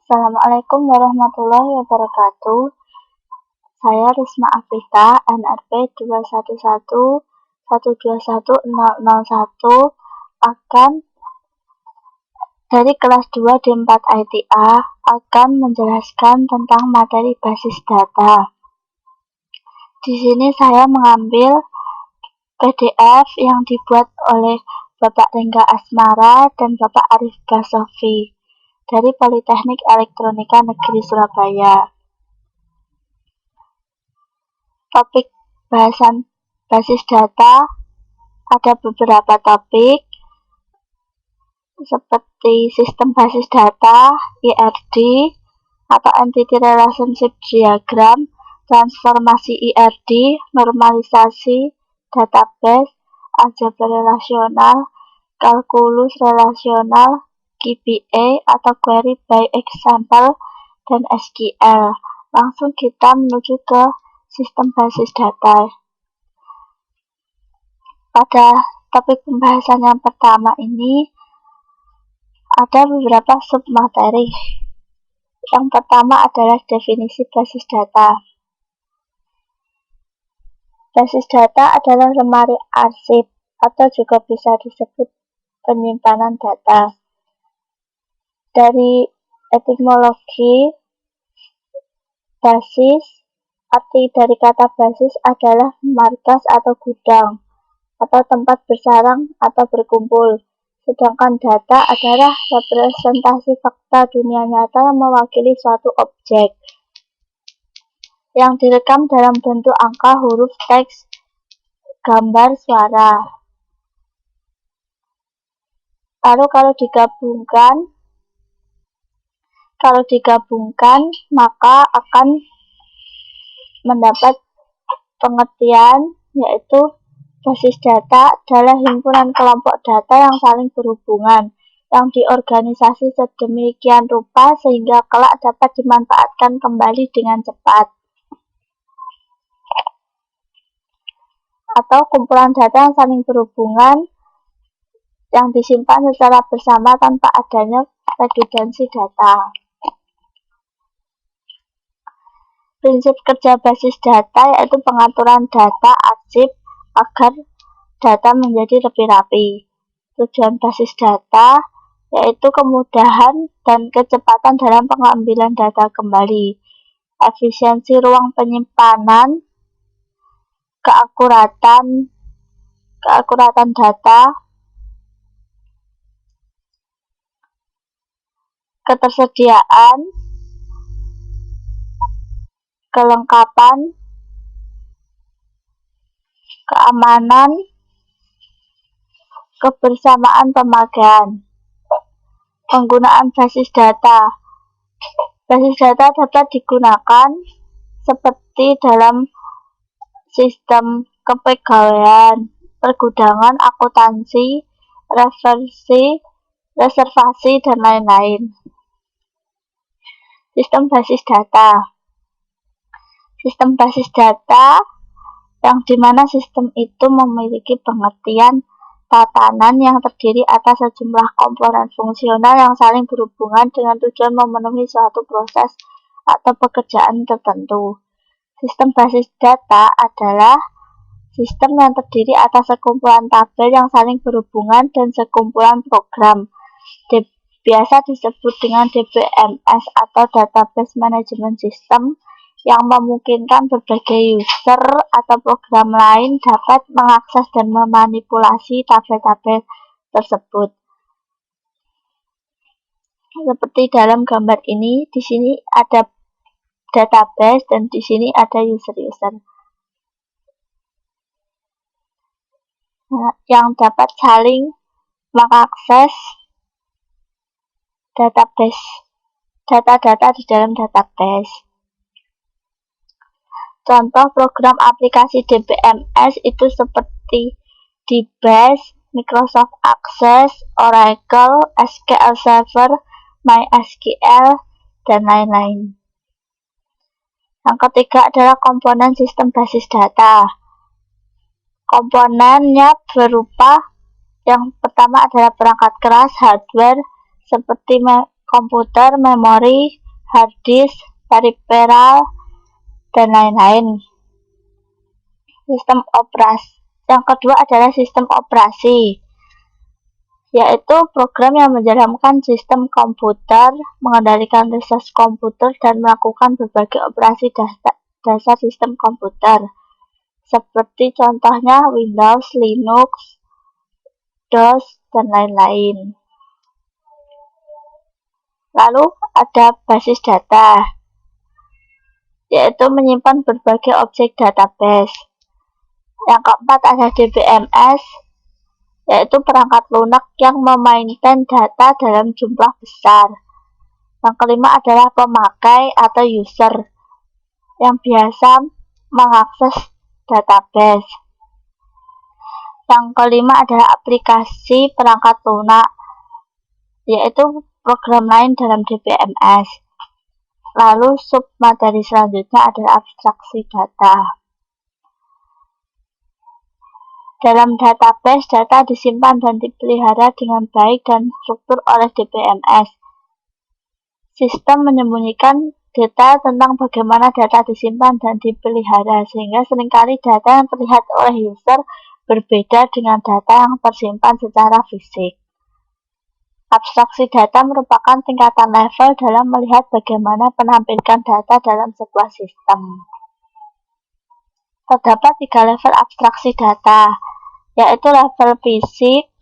Assalamualaikum warahmatullahi wabarakatuh. Saya Risma Afifah, NRP 211121001 akan dari kelas 2 D4 ITA akan menjelaskan tentang materi basis data. Di sini saya mengambil PDF yang dibuat oleh Bapak Rengga Asmara dan Bapak Arif Gasofi dari Politeknik Elektronika Negeri Surabaya. Topik bahasan basis data ada beberapa topik seperti sistem basis data, IRD atau Entity Relationship Diagram, transformasi IRD, normalisasi, database, aljabar relasional, kalkulus relasional, QBA atau query by example, dan SQL. Langsung kita menuju ke sistem basis data. Pada topik pembahasan yang pertama ini ada beberapa submateri. Yang pertama adalah definisi basis data. Basis data adalah lemari arsip atau juga bisa disebut penyimpanan data. Dari etimologi basis, arti dari kata basis adalah markas atau gudang atau tempat bersarang atau berkumpul. Sedangkan data adalah representasi fakta dunia nyata yang mewakili suatu objek yang direkam dalam bentuk angka, huruf, teks, gambar, suara. Lalu kalau digabungkan maka akan mendapat pengertian, yaitu basis data adalah himpunan kelompok data yang saling berhubungan, yang diorganisasi sedemikian rupa sehingga kelak dapat dimanfaatkan kembali dengan cepat. Atau kumpulan data yang saling berhubungan yang disimpan secara bersama tanpa adanya redundansi data. Prinsip kerja basis data yaitu pengaturan data arsip agar data menjadi lebih rapi. Tujuan basis data yaitu kemudahan dan kecepatan dalam pengambilan data kembali, efisiensi ruang penyimpanan, keakuratan data, ketersediaan, kelengkapan, keamanan, kebersamaan pemakaian. Penggunaan basis data. Basis data dapat digunakan seperti dalam sistem kepegawaian, pergudangan, akuntansi, reservasi, dan lain-lain. Sistem basis data. Sistem basis data yang dimana sistem itu memiliki pengertian tatanan yang terdiri atas sejumlah komponen fungsional yang saling berhubungan dengan tujuan memenuhi suatu proses atau pekerjaan tertentu. Sistem basis data adalah sistem yang terdiri atas sekumpulan tabel yang saling berhubungan dan sekumpulan program. Biasa disebut dengan DBMS atau Database Management System, yang memungkinkan berbagai user atau program lain dapat mengakses dan memanipulasi tabel-tabel tersebut. Seperti dalam gambar ini, di sini ada database dan di sini ada user-user yang dapat saling mengakses database, data-data di dalam database. Contoh program aplikasi DBMS itu seperti DBase, Microsoft Access, Oracle, SQL Server, MySQL, dan lain-lain. Yang ketiga adalah komponen sistem basis data. Komponennya berupa yang pertama adalah perangkat keras, hardware, seperti komputer, memori, hard disk, peripheral, dan lain-lain. Sistem operasi. Yang kedua adalah sistem operasi, yaitu program yang menjalankan sistem komputer, mengendalikan resource komputer, dan melakukan berbagai operasi dasar sistem komputer, seperti contohnya Windows, Linux, DOS, dan lain-lain. Lalu ada basis data, yaitu menyimpan berbagai objek database. Yang keempat ada DBMS, yaitu perangkat lunak yang memaintain data dalam jumlah besar. Yang kelima adalah pemakai atau user, yang biasa mengakses database. Yang kelima adalah aplikasi perangkat lunak, yaitu program lain dalam DBMS. Lalu submateri selanjutnya adalah abstraksi data. Dalam database, data disimpan dan dipelihara dengan baik dan struktur oleh DBMS. Sistem menyembunyikan data tentang bagaimana data disimpan dan dipelihara, sehingga seringkali data yang terlihat oleh user berbeda dengan data yang tersimpan secara fisik. Abstraksi data merupakan tingkatan level dalam melihat bagaimana penampilan data dalam sebuah sistem. Terdapat 3 level abstraksi data, yaitu level fisik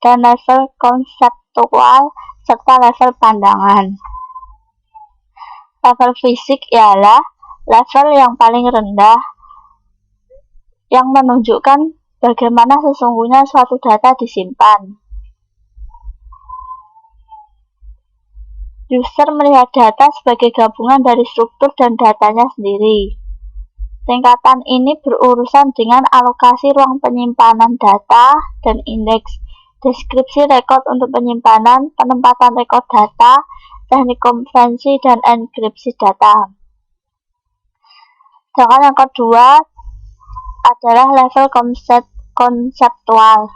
dan level konseptual serta level pandangan. Level fisik ialah level yang paling rendah yang menunjukkan bagaimana sesungguhnya suatu data disimpan. User melihat data sebagai gabungan dari struktur dan datanya sendiri. Tingkatan ini berurusan dengan alokasi ruang penyimpanan data dan indeks, deskripsi rekod untuk penyimpanan, penempatan rekod data, teknik konvensi, dan enkripsi data. Sedangkan yang kedua adalah level konseptual,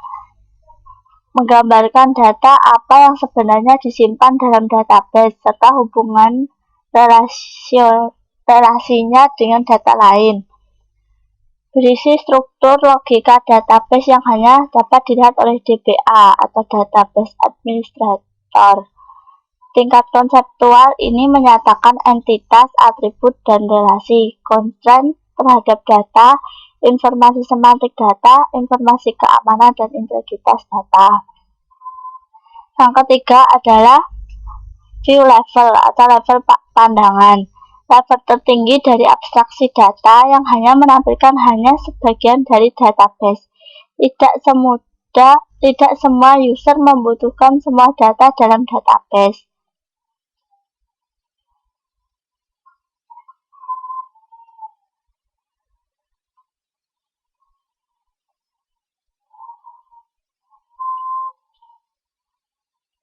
menggambarkan data apa yang sebenarnya disimpan dalam database, serta hubungan relasinya dengan data lain. Berisi struktur logika database yang hanya dapat dilihat oleh DBA atau Database Administrator. Tingkat konseptual ini menyatakan entitas, atribut, dan relasi, constraint terhadap data, informasi semantik data, informasi keamanan, dan integritas data. Yang ketiga adalah view level atau level pandangan. Level tertinggi dari abstraksi data yang hanya menampilkan hanya sebagian dari database. Tidak semua user membutuhkan semua data dalam database.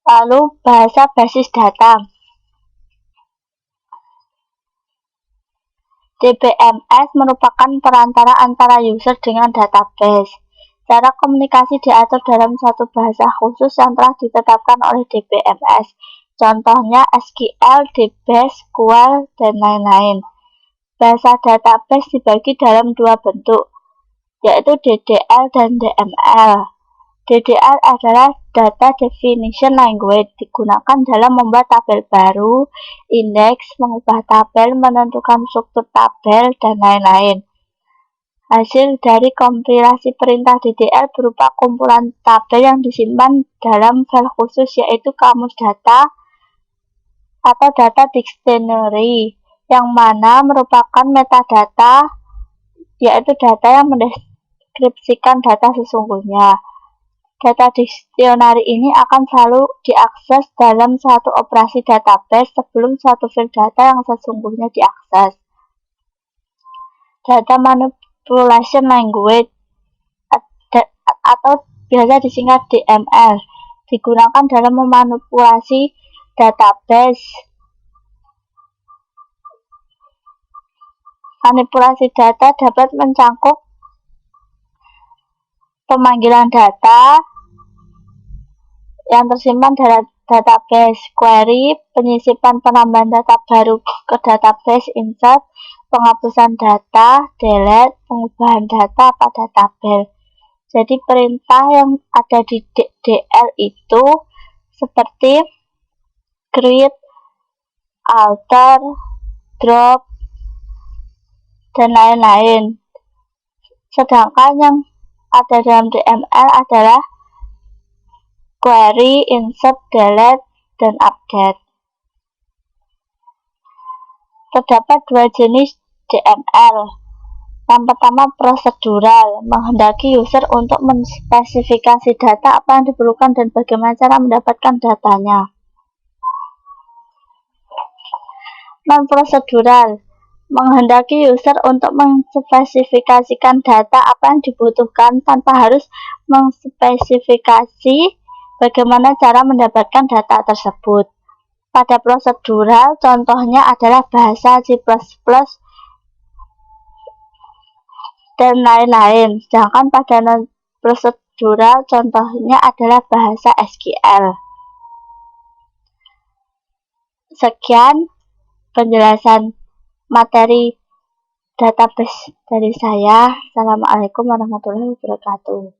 Lalu bahasa basis data. DBMS merupakan perantara antara user dengan database. Cara komunikasi diatur dalam suatu bahasa khusus yang telah ditetapkan oleh DBMS. Contohnya SQL, DBase, SQL, dan lain-lain. Bahasa database dibagi dalam 2 bentuk, yaitu DDL dan DML. DDL adalah Data Definition Language, digunakan dalam membuat tabel baru, indeks, mengubah tabel, menentukan struktur tabel, dan lain-lain. Hasil dari kompilasi perintah DDL berupa kumpulan tabel yang disimpan dalam file khusus, yaitu kamus data atau data dictionary, yang mana merupakan metadata, yaitu data yang mendeskripsikan data sesungguhnya. Data dictionary ini akan selalu diakses dalam suatu operasi database sebelum suatu file data yang sesungguhnya diakses. Data Manipulation Language atau biasa disingkat DML digunakan dalam memanipulasi database. Manipulasi data dapat mencangkup pemanggilan data yang tersimpan dalam database. Query, penyisipan penambahan data baru ke database. Insert, penghapusan data. Delete, pengubahan data pada tabel. Jadi perintah yang ada di DL itu seperti create, alter, drop, dan lain-lain. Sedangkan yang ada dalam DML adalah query, insert, delete, dan update. Terdapat dua jenis DML. Yang pertama prosedural, menghendaki user untuk menspesifikasi data apa yang diperlukan dan bagaimana cara mendapatkan datanya. Non-prosedural, menghendaki user untuk menspesifikasikan data apa yang dibutuhkan tanpa harus menspesifikasi bagaimana cara mendapatkan data tersebut. Pada prosedural, contohnya adalah bahasa C++ dan lain-lain. Sedangkan pada non-prosedural, contohnya adalah bahasa SQL. Sekian penjelasan materi database dari saya. Assalamualaikum warahmatullahi wabarakatuh.